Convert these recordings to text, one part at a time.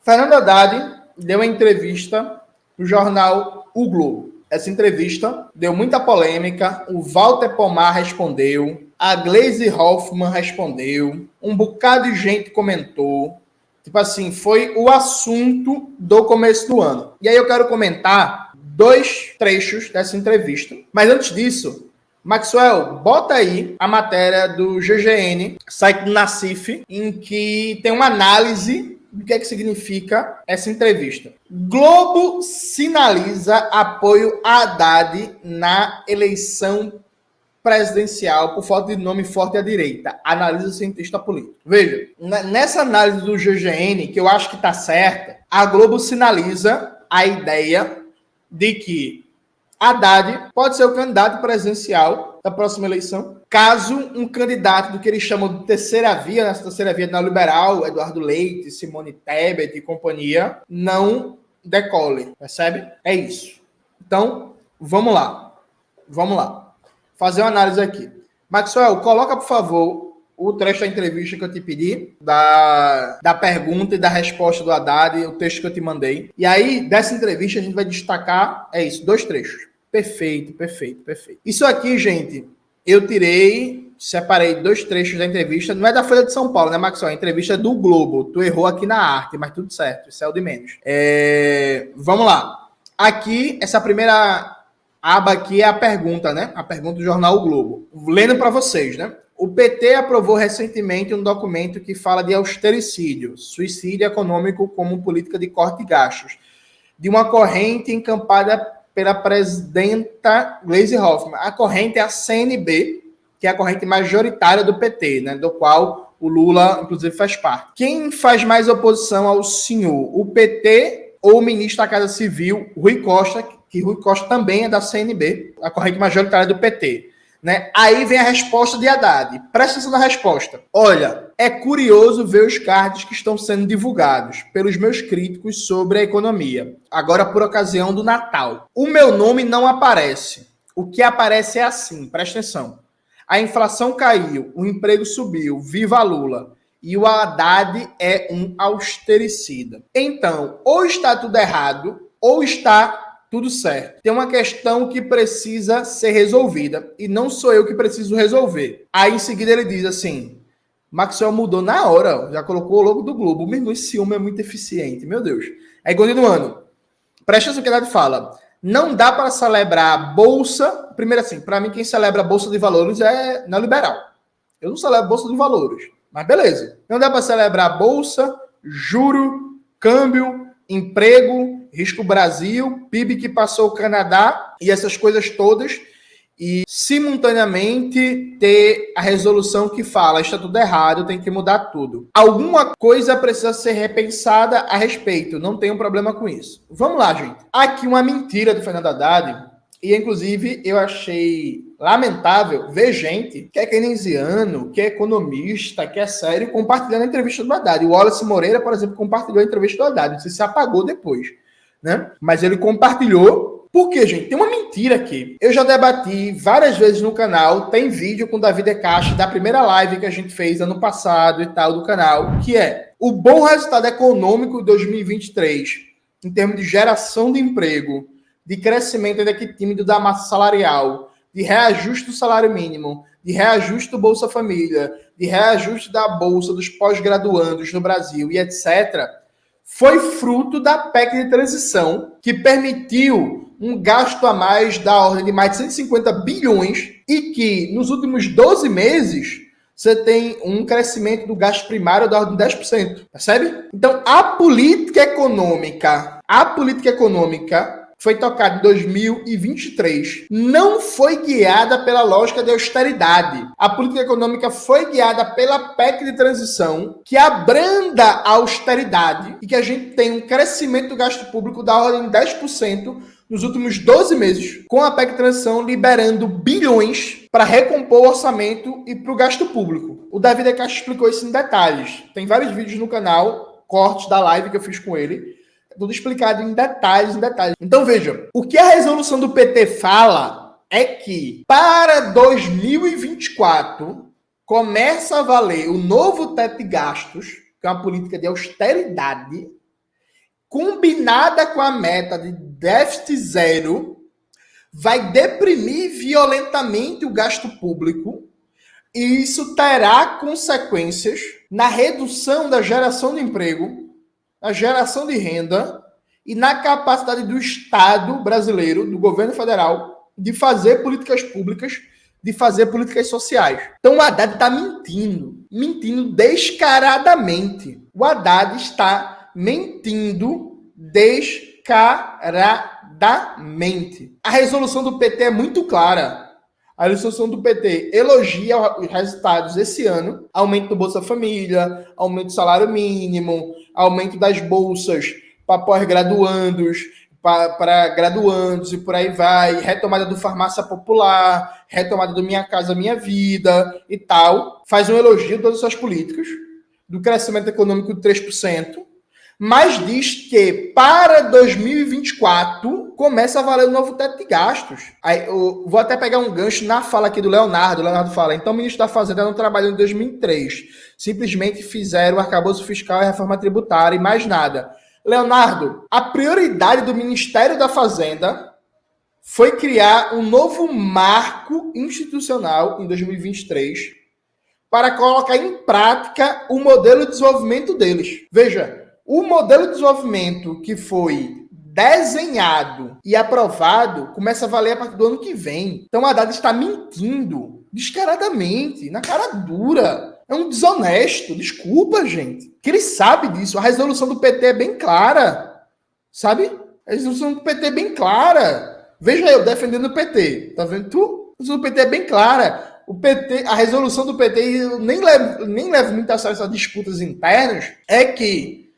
Fernando Haddad deu uma entrevista no jornal O Globo. Essa entrevista deu muita polêmica. O Walter Pomar respondeu, a Gleisi Hoffmann respondeu, um bocado de gente comentou. Tipo assim, foi o assunto do começo do ano. E aí eu quero comentar 2 trechos dessa entrevista. Mas antes disso, Maxwell, bota aí a matéria do GGN, site do Nassif, em que tem uma análise do que é que significa essa entrevista. Globo sinaliza apoio a Haddad na eleição presidencial por falta de nome forte à direita. Analisa o cientista político. Veja, nessa análise do GGN, que eu acho que está certa, a Globo sinaliza a ideia de que Haddad pode ser o candidato presidencial da próxima eleição, caso um candidato do que eles chamam de terceira via, nessa terceira via neoliberal, Eduardo Leite, Simone Tebet e companhia, não decole, percebe? É isso. Então, vamos lá. Fazer uma análise aqui. Maxwell, coloca, por favor, o trecho da entrevista que eu te pedi, da pergunta e da resposta do Haddad, o texto que eu te mandei. E aí, dessa entrevista, a gente vai destacar, 2 trechos. Perfeito. Isso aqui, gente, eu separei 2 trechos da entrevista. Não é da Folha de São Paulo, né, Maxwell? É a entrevista do Globo. Tu errou aqui na arte, mas tudo certo. Isso é o de menos. Vamos lá. Aqui, essa primeira aba aqui é a pergunta, né? A pergunta do jornal O Globo. Lendo para vocês, né? O PT aprovou recentemente um documento que fala de austericídio, suicídio econômico como política de corte de gastos, de uma corrente encampada pela presidenta Gleisi Hoffmann. A corrente é a CNB, que é a corrente majoritária do PT, né? Do qual o Lula, inclusive, faz parte. Quem faz mais oposição ao senhor? O PT ou o ministro da Casa Civil, Rui Costa, que Rui Costa também é da CNB, a corrente majoritária do PT. Né? Aí vem a resposta de Haddad. Presta atenção na resposta. Olha, é curioso ver os cards que estão sendo divulgados pelos meus críticos sobre a economia, agora por ocasião do Natal. O meu nome não aparece. O que aparece é assim, presta atenção. A inflação caiu, o emprego subiu, viva Lula. E o Haddad é um austericida. Então, ou está tudo errado, ou está tudo certo. Tem uma questão que precisa ser resolvida, e não sou eu que preciso resolver. Aí, em seguida, ele diz assim, Maxwell mudou na hora, já colocou o logo do Globo. Meu irmão, esse homem é muito eficiente, meu Deus. Aí, continuando. Presta atenção que a Haddad fala. Não dá para celebrar a Bolsa... Primeiro assim, para mim, quem celebra a Bolsa de Valores é neoliberal. Eu não celebro a Bolsa de Valores. Mas beleza. Não dá para celebrar bolsa, juro, câmbio, emprego, risco Brasil, PIB que passou o Canadá e essas coisas todas e simultaneamente ter a resolução que fala está tudo errado, tem que mudar tudo. Alguma coisa precisa ser repensada a respeito. Não tenho problema com isso. Vamos lá, gente. Aqui uma mentira do Fernando Haddad. E, inclusive, eu achei lamentável ver gente que é keynesiano, que é economista, que é sério, compartilhando a entrevista do Haddad. O Wallace Moreira, por exemplo, compartilhou a entrevista do Haddad. Não sei se apagou depois, né? Mas ele compartilhou. Por quê, gente? Tem uma mentira aqui. Eu já debati várias vezes no canal, tem vídeo com o Davi De Castro da primeira live que a gente fez ano passado e tal do canal, que é o bom resultado econômico de 2023, em termos de geração de emprego, de crescimento ainda que tímido da massa salarial, de reajuste do salário mínimo, de reajuste do Bolsa Família, de reajuste da Bolsa dos pós-graduandos no Brasil e etc., foi fruto da PEC de transição, que permitiu um gasto a mais da ordem de mais de 150 bilhões e que, nos últimos 12 meses, você tem um crescimento do gasto primário da ordem de 10%. Percebe? Então, a política econômica foi tocada em 2023, não foi guiada pela lógica de austeridade. A política econômica foi guiada pela PEC de transição, que abranda a austeridade e que a gente tem um crescimento do gasto público da ordem de 10% nos últimos 12 meses, com a PEC de transição liberando bilhões para recompor o orçamento e para o gasto público. O Davi De Castro explicou isso em detalhes. Tem vários vídeos no canal, cortes da live que eu fiz com ele, tudo explicado em detalhes. Então, veja, o que a resolução do PT fala é que para 2024 começa a valer o novo teto de gastos, que é uma política de austeridade, combinada com a meta de déficit zero, vai deprimir violentamente o gasto público e isso terá consequências na redução da geração de emprego, na geração de renda e na capacidade do Estado brasileiro, do governo federal, de fazer políticas públicas, de fazer políticas sociais. Então o Haddad está mentindo descaradamente. O Haddad está mentindo descaradamente. A resolução do PT é muito clara. A resolução do PT elogia os resultados esse ano. Aumento do Bolsa Família, aumento do salário mínimo, aumento das bolsas para pós-graduandos, para graduandos e por aí vai, retomada do farmácia popular, retomada do Minha Casa Minha Vida e tal. Faz um elogio de todas essas políticas, do crescimento econômico de 3%, mas diz que para 2024 começa a valer o novo teto de gastos. Aí, eu vou até pegar um gancho na fala aqui do Leonardo. O Leonardo fala, então o ministro da Fazenda não trabalhou em 2003. Simplesmente fizeram o arcabouço fiscal e a reforma tributária e mais nada. Leonardo, a prioridade do Ministério da Fazenda foi criar um novo marco institucional em 2023 para colocar em prática o modelo de desenvolvimento deles. Veja, o modelo de desenvolvimento que foi desenhado e aprovado começa a valer a partir do ano que vem. Então a Haddad está mentindo descaradamente, na cara dura. É um desonesto, desculpa, gente. Que ele sabe disso. A resolução do PT é bem clara. Sabe? A resolução do PT é bem clara. Veja eu defendendo o PT. Tá vendo tu? A resolução do PT é bem clara. O PT, a resolução do PT, eu nem levo muito a sério essas disputas internas, é que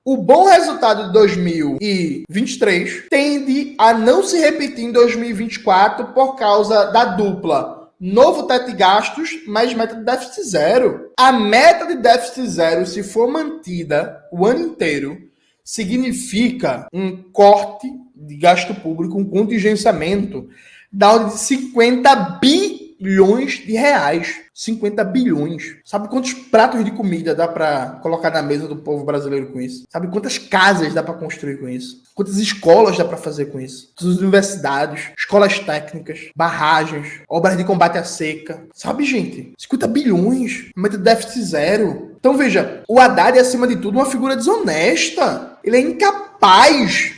o bom resultado de 2023 tende a não se repetir em 2024 por causa da dupla novo teto de gastos, mais meta de déficit zero. A meta de déficit zero, se for mantida o ano inteiro, significa um corte de gasto público, um contingenciamento da ordem de 50 bilhões de reais. 50 bilhões. Sabe quantos pratos de comida dá para colocar na mesa do povo brasileiro com isso? Sabe quantas casas dá para construir com isso? Quantas escolas dá para fazer com isso? Quantas universidades, escolas técnicas, barragens, obras de combate à seca. Sabe, gente? 50 bilhões. Meta de déficit zero. Então, veja, o Haddad é, acima de tudo, uma figura desonesta. Ele é incapaz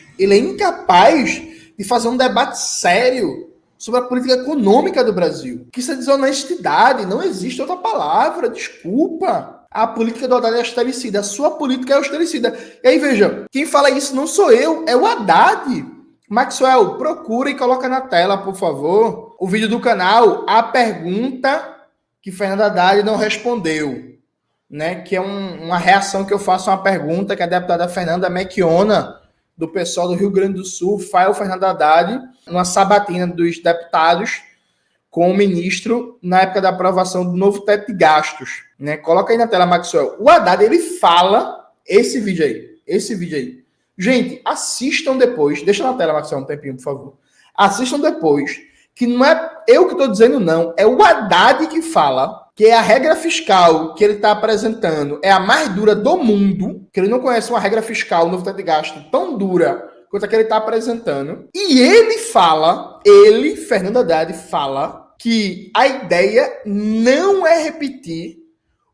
de fazer um debate sério sobre a política econômica do Brasil. Que isso é desonestidade, não existe outra palavra, desculpa. A política do Haddad é austericida, a sua política é austericida. E aí, veja, quem fala isso não sou eu, é o Haddad. Maxwell, procura e coloca na tela, por favor, o vídeo do canal, a pergunta que Fernando Haddad não respondeu, né? Que é uma reação que eu faço a uma pergunta que a deputada Fernanda Mequiona, do pessoal do Rio Grande do Sul, faz ao Fernando Haddad, numa sabatina dos deputados, com o ministro, na época da aprovação do novo teto de gastos. Né? Coloca aí na tela, Maxwell. O Haddad, ele fala, esse vídeo aí. Gente, assistam depois, deixa na tela, Maxwell, um tempinho, por favor. Assistam depois, que não é eu que estou dizendo não, é o Haddad que fala que a regra fiscal que ele está apresentando é a mais dura do mundo, que ele não conhece uma regra fiscal, um novo teto de gasto, tão dura quanto a que ele está apresentando. E ele, Fernando Haddad, fala que a ideia não é repetir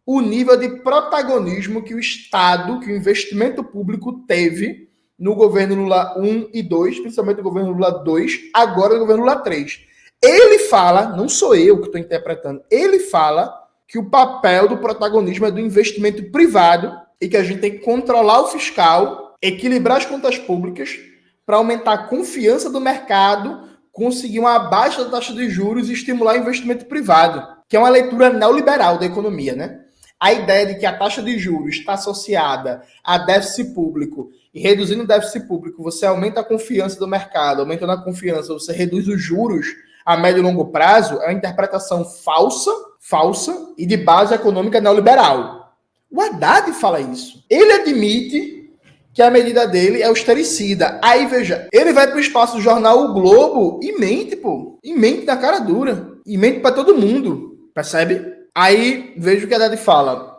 o nível de protagonismo que o Estado, que o investimento público teve no governo Lula 1 e 2, principalmente no governo Lula 2, agora no governo Lula 3. Ele fala, não sou eu que estou interpretando, ele fala que o papel do protagonismo é do investimento privado e que a gente tem que controlar o fiscal, equilibrar as contas públicas para aumentar a confiança do mercado, conseguir uma baixa taxa de juros e estimular o investimento privado, que é uma leitura neoliberal da economia, né? A ideia de que a taxa de juros está associada a déficit público e reduzindo o déficit público, você aumenta a confiança do mercado, aumentando a confiança, você reduz os juros a médio e longo prazo, é uma interpretação falsa e de base econômica neoliberal. O Haddad fala isso. Ele admite que a medida dele é austericida. Aí, veja, ele vai para o espaço do jornal O Globo e mente, pô. E mente na cara dura. E mente para todo mundo. Percebe? Aí, veja o que a Haddad fala.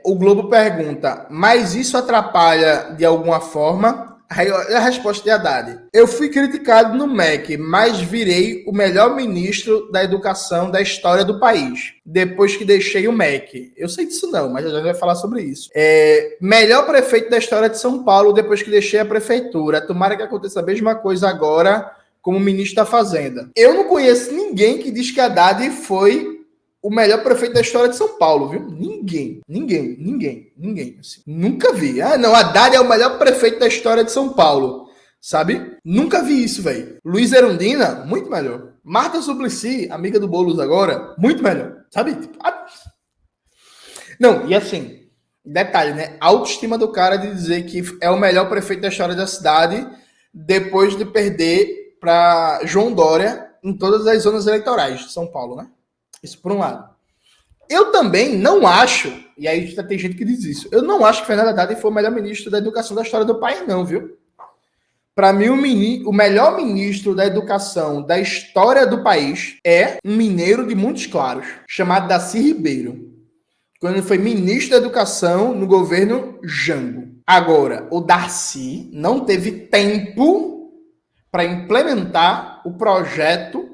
O Globo pergunta, mas isso atrapalha de alguma forma? Aí olha a resposta de Haddad. Eu fui criticado no MEC, mas virei o melhor ministro da educação da história do país, depois que deixei o MEC. Eu sei disso não, mas já vai falar sobre isso. Melhor prefeito da história de São Paulo, depois que deixei a prefeitura. Tomara que aconteça a mesma coisa agora como ministro da Fazenda. Eu não conheço ninguém que diz que Haddad foi o melhor prefeito da história de São Paulo, viu? Ninguém. Assim. Nunca vi. Ah, não, Haddad é o melhor prefeito da história de São Paulo, sabe? Nunca vi isso, velho. Luiz Erundina, muito melhor. Marta Suplicy, amiga do Boulos agora, muito melhor, sabe? Não, e assim, detalhe, né? A autoestima do cara de dizer que é o melhor prefeito da história da cidade depois de perder para João Dória em todas as zonas eleitorais de São Paulo, né? Isso por um lado. Eu também não acho, e aí tem gente que diz isso, eu não acho que Fernando Haddad foi o melhor ministro da educação da história do país, não, viu? Para mim, o melhor ministro da educação da história do país é um mineiro de Montes Claros, chamado Darcy Ribeiro, quando ele foi ministro da educação no governo Jango. Agora, o Darcy não teve tempo para implementar o projeto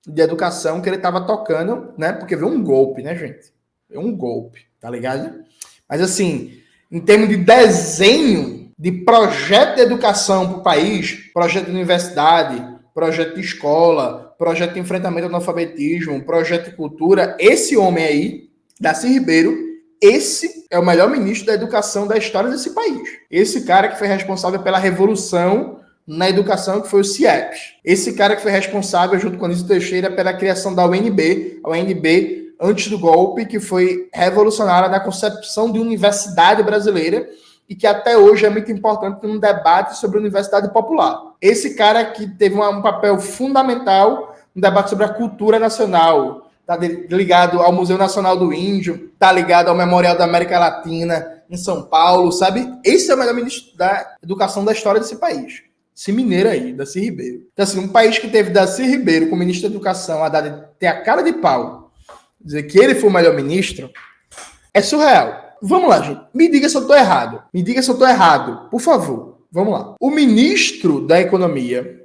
de educação que ele estava tocando, né? Porque veio um golpe, né, gente? Veio um golpe, tá ligado? Mas assim, em termos de desenho de projeto de educação para o país, projeto de universidade, projeto de escola, projeto de enfrentamento ao analfabetismo, projeto de cultura, esse homem aí, Darcy Ribeiro, esse é o melhor ministro da educação da história desse país. Esse cara que foi responsável pela revolução na educação, que foi o CIEPS. Esse cara que foi responsável, junto com Anísio Teixeira, pela criação da UNB, a UNB antes do golpe, que foi revolucionária na concepção de universidade brasileira e que até hoje é muito importante num debate sobre a universidade popular. Esse cara que teve um papel fundamental no debate sobre a cultura nacional, tá ligado ao Museu Nacional do Índio, tá ligado ao Memorial da América Latina em São Paulo, sabe? Esse é o melhor ministro da educação da história desse país. Esse mineiro aí, Darcy Ribeiro. Então, assim, um país que teve Darcy Ribeiro como ministro da Educação, Haddad ter a cara de pau, dizer que ele foi o melhor ministro, é surreal. Vamos lá, gente. Me diga se eu tô errado. Me diga se eu tô errado, por favor. Vamos lá. O ministro da Economia,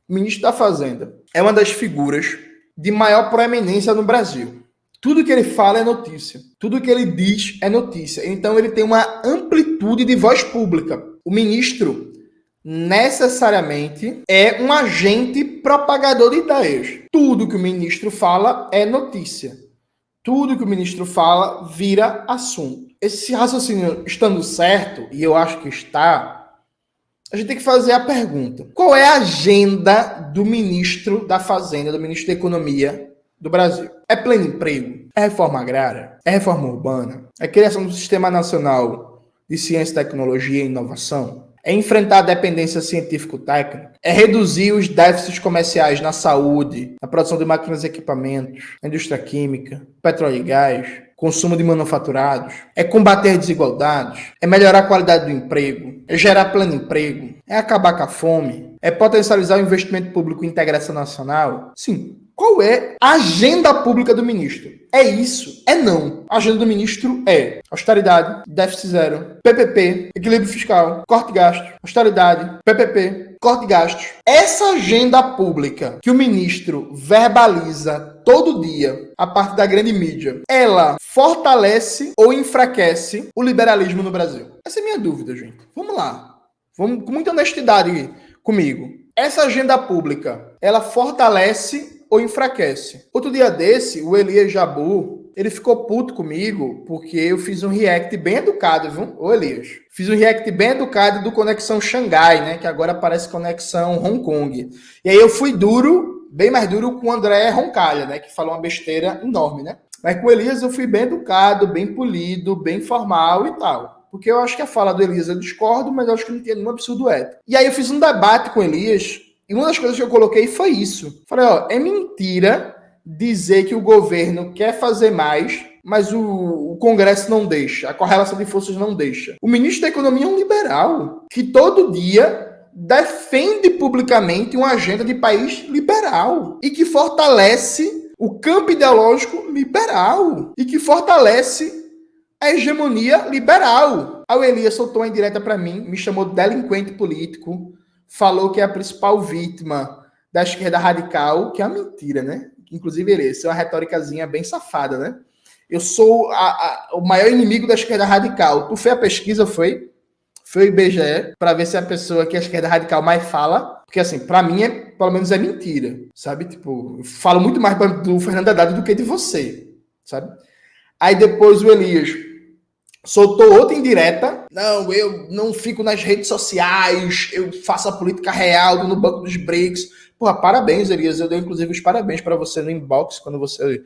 o ministro da Fazenda, é uma das figuras de maior proeminência no Brasil. Tudo que ele fala é notícia. Tudo que ele diz é notícia. Então, ele tem uma amplitude de voz pública. O ministro necessariamente é um agente propagador de ideias. Tudo que o ministro fala é notícia. Tudo que o ministro fala vira assunto. Esse raciocínio estando certo, e eu acho que está, a gente tem que fazer a pergunta: qual é a agenda do ministro da Fazenda, do ministro da Economia do Brasil? É pleno emprego? É reforma agrária? É reforma urbana? É criação do Sistema Nacional de Ciência, Tecnologia e Inovação? É enfrentar a dependência científico-técnica? É reduzir os déficits comerciais na saúde, na produção de máquinas e equipamentos, na indústria química, petróleo e gás, consumo de manufaturados? É combater desigualdades? É melhorar a qualidade do emprego? É gerar pleno emprego? É acabar com a fome? É potencializar o investimento público em integração nacional? Sim. Qual é a agenda pública do ministro? É isso? É não. A agenda do ministro é austeridade, déficit zero, PPP, equilíbrio fiscal, corte de gastos, austeridade, PPP, corte de gastos. Essa agenda pública que o ministro verbaliza todo dia, a parte da grande mídia, ela fortalece ou enfraquece o liberalismo no Brasil? Essa é a minha dúvida, gente. Vamos lá. Vamos com muita honestidade comigo. Essa agenda pública, ela fortalece ou enfraquece? Outro dia desse, o Elias Jabur, ele ficou puto comigo porque eu fiz um react bem educado, viu? Ô Elias, fiz um react bem educado do Conexão Xangai, né? Que agora parece Conexão Hong Kong. E aí eu fui duro, bem mais duro com o André Roncalha, né? Que falou uma besteira enorme, né? Mas com o Elias eu fui bem educado, bem polido, bem formal e tal. Porque eu acho que a fala do Elias eu discordo, mas eu acho que não tem nenhum absurdo ético. E aí eu fiz um debate com o Elias, e uma das coisas que eu coloquei foi isso. Falei, ó, é mentira dizer que o governo quer fazer mais, mas o Congresso não deixa, a correlação de forças não deixa. O ministro da Economia é um liberal, que todo dia defende publicamente uma agenda de país liberal, e que fortalece o campo ideológico liberal, e que fortalece a hegemonia liberal. Aí o Elias soltou uma indireta para mim, me chamou de delinquente político, falou que é a principal vítima da esquerda radical, que é uma mentira, né? Inclusive, Elias, isso é uma retóricazinha bem safada, né? Eu sou o maior inimigo da esquerda radical. Tu fez a pesquisa, foi? Foi o IBGE, para ver se é a pessoa que a esquerda radical mais fala. Porque, assim, para mim, pelo menos é mentira, sabe? Tipo, eu falo muito mais do Fernando Haddad do que de você, sabe? Aí depois o Elias soltou outra indireta. Não, eu não fico nas redes sociais, eu faço a política real no banco dos BRICS. Porra, parabéns, Elias. Eu dei, inclusive, os parabéns para você no inbox, quando você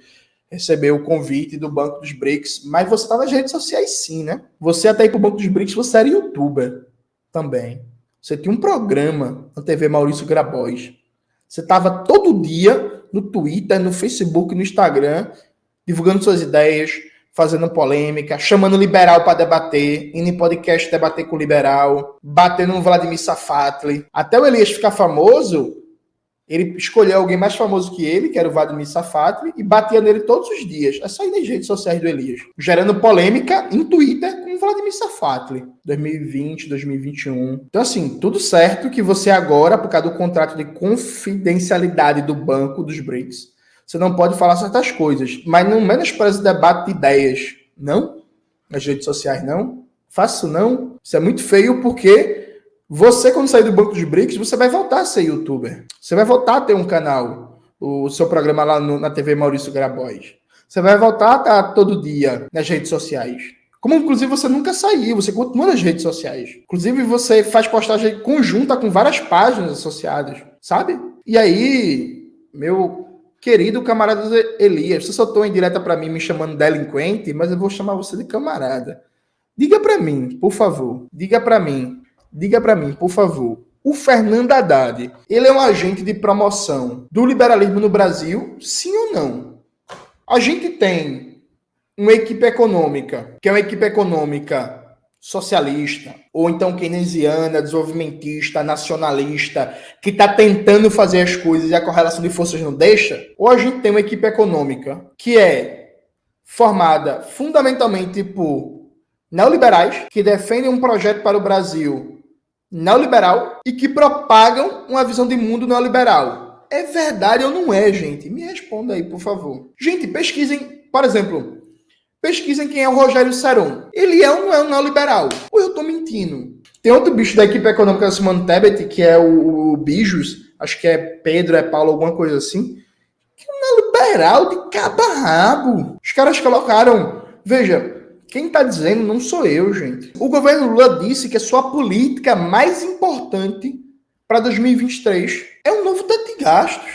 recebeu o convite do Banco dos BRICS, mas você tá nas redes sociais sim, né? Você até ir pro Banco dos BRICS, você era youtuber também. Você tinha um programa na TV Maurício Grabois. Você tava todo dia no Twitter, no Facebook, no Instagram, divulgando suas ideias, fazendo polêmica, chamando liberal para debater, indo em podcast debater com liberal, batendo no Vladimir Safatli. Até o Elias ficar famoso, ele escolheu alguém mais famoso que ele, que era o Vladimir Safatli, e batia nele todos os dias. É só ir nas redes sociais do Elias. Gerando polêmica em Twitter com o Vladimir Safatli. 2020, 2021. Então, assim, tudo certo que você agora, por causa do contrato de confidencialidade do banco dos BRICS, você não pode falar certas coisas. Mas não menospreze o debate de ideias. Não? Nas redes sociais, não? Faço não. Isso é muito feio porque você, quando sair do banco dos BRICS, você vai voltar a ser youtuber. Você vai voltar a ter um canal, o seu programa lá na TV Maurício Grabois. Você vai voltar a estar todo dia nas redes sociais. Como, inclusive, você nunca saiu, você continua nas redes sociais. Inclusive, você faz postagem conjunta com várias páginas associadas, sabe? E aí, meu querido camarada Elias, você soltou em direta para mim me chamando de delinquente, mas eu vou chamar você de camarada. Diga para mim, por favor. Diga para mim, por favor. O Fernando Haddad, ele é um agente de promoção do liberalismo no Brasil? Sim ou não? A gente tem uma equipe econômica, que é uma equipe econômica socialista, ou então keynesiana, desenvolvimentista, nacionalista, que está tentando fazer as coisas e a correlação de forças não deixa? Ou a gente tem uma equipe econômica que é formada fundamentalmente por neoliberais, que defendem um projeto para o Brasil neoliberal e que propagam uma visão de mundo neoliberal. É verdade ou não é, gente? Me responda aí, por favor. Gente, pesquisem, por exemplo, pesquisem quem é o Rogério Seron. Ele é ou não é um neoliberal? Ou eu tô mentindo? Tem outro bicho da equipe econômica da Simone Tebet, que é o Bijos, acho que é Pedro, é Paulo, alguma coisa assim, que é um neoliberal de cabo a rabo. Os caras colocaram, veja, quem está dizendo não sou eu, gente. O governo Lula disse que a sua política mais importante para 2023 é o novo teto de gastos,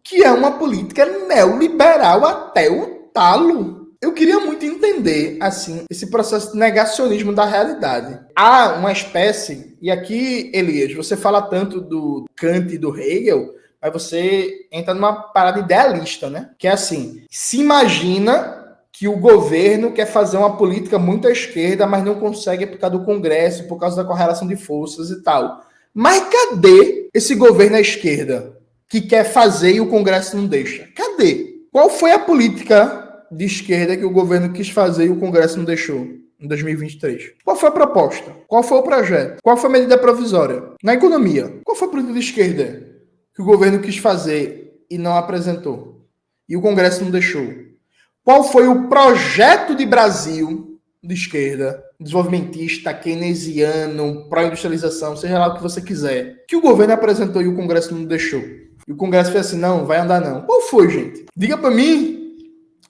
que é uma política neoliberal até o talo. Eu queria muito entender, assim, esse processo de negacionismo da realidade. Há uma espécie, e aqui, Elias, você fala tanto do Kant e do Hegel, mas você entra numa parada idealista, né? Que é assim, se imagina que o governo quer fazer uma política muito à esquerda, mas não consegue por causa do Congresso, por causa da correlação de forças e tal. Mas cadê esse governo à esquerda que quer fazer e o Congresso não deixa? Cadê? Qual foi a política de esquerda que o governo quis fazer e o Congresso não deixou em 2023? Qual foi a proposta? Qual foi o projeto? Qual foi a medida provisória? Na economia, qual foi a política de esquerda que o governo quis fazer e não apresentou? E o Congresso não deixou? Qual foi o projeto de Brasil de esquerda, desenvolvimentista, keynesiano, pró-industrialização, seja lá o que você quiser, que o governo apresentou e o Congresso não deixou? E o Congresso fez assim, não, vai andar não. Qual foi, gente? Diga para mim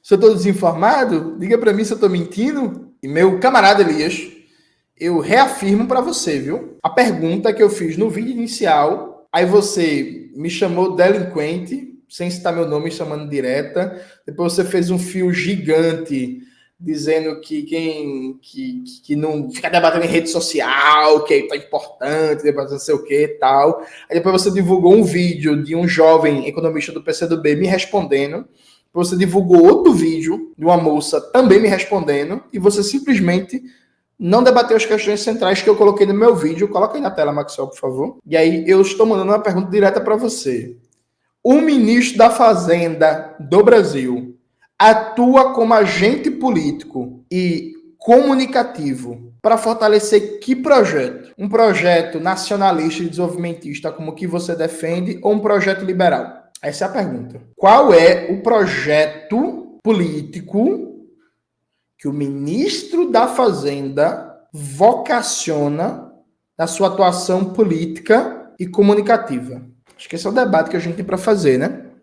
se eu estou desinformado, diga para mim se eu estou mentindo. E meu camarada Elias, eu reafirmo para você, viu? A pergunta que eu fiz no vídeo inicial, aí você me chamou delinquente, sem citar meu nome, chamando direta. Depois você fez um fio gigante dizendo que quem que não fica debatendo em rede social, que é importante, debatendo não sei o que e tal. Aí depois você divulgou um vídeo de um jovem economista do PCdoB me respondendo. Depois você divulgou outro vídeo de uma moça também me respondendo. E você simplesmente não debateu as questões centrais que eu coloquei no meu vídeo. Coloca aí na tela, Maxwell, por favor. E aí eu estou mandando uma pergunta direta para você. O ministro da Fazenda do Brasil atua como agente político e comunicativo para fortalecer que projeto? Um projeto nacionalista e desenvolvimentista como o que você defende ou um projeto liberal? Essa é a pergunta. Qual é o projeto político que o ministro da Fazenda vocaciona na sua atuação política e comunicativa? Acho que esse é o debate que a gente tem para fazer, né?